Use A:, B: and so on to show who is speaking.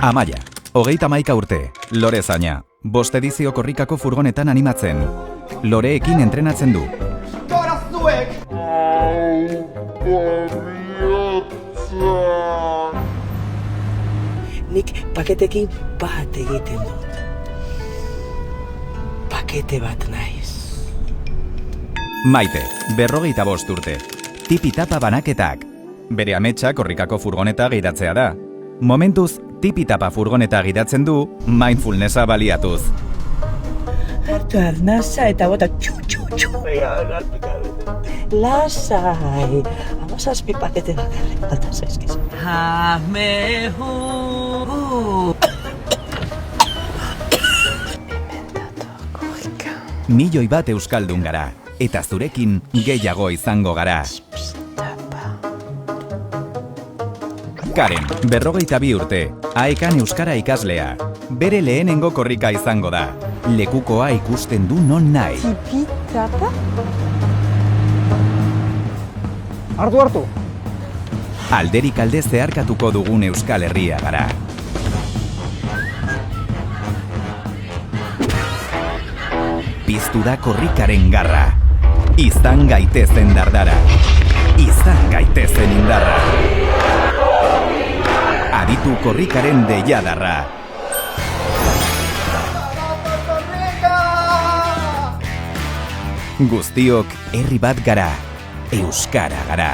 A: Amaia, 31 urte, Lore zaina, 5 edizio korrikako furgonetan animatzen. Loreekin entrenatzen du.
B: Gora zuek!
C: Nik paketekin bat egiten dut. Pakete bat naiz.
A: Maite, 55 urte, tipi-tapa banaketak. Bere ametsa korrikako furgoneta gidatzea da. Momentuz, tipi-tapa furgoneta gidatzen du, mindfulnessa baliatuz.
C: Hartu arnaza eta bota txu. Lasai, 17 pakete bakarrik falta zaizkizu.
A: Milioi bat euskaldun gara, eta zurekin gehiago izango gara. Karen, 52 urte, AEKan euskara ikaslea. Bere lehenengo korrika izango da. Lekukoa ikusten du non nahi.
D: Tipi-tapa?
B: Hartu!
A: Alderik alde zeharkatuko dugun Euskal Herria gara. Piztu da korrikaren garra. Izan gaitezen dardara. Izan gaitezen indarra. Aditu korrikaren deiadarra. Guztiok herri bat gara, euskara gara.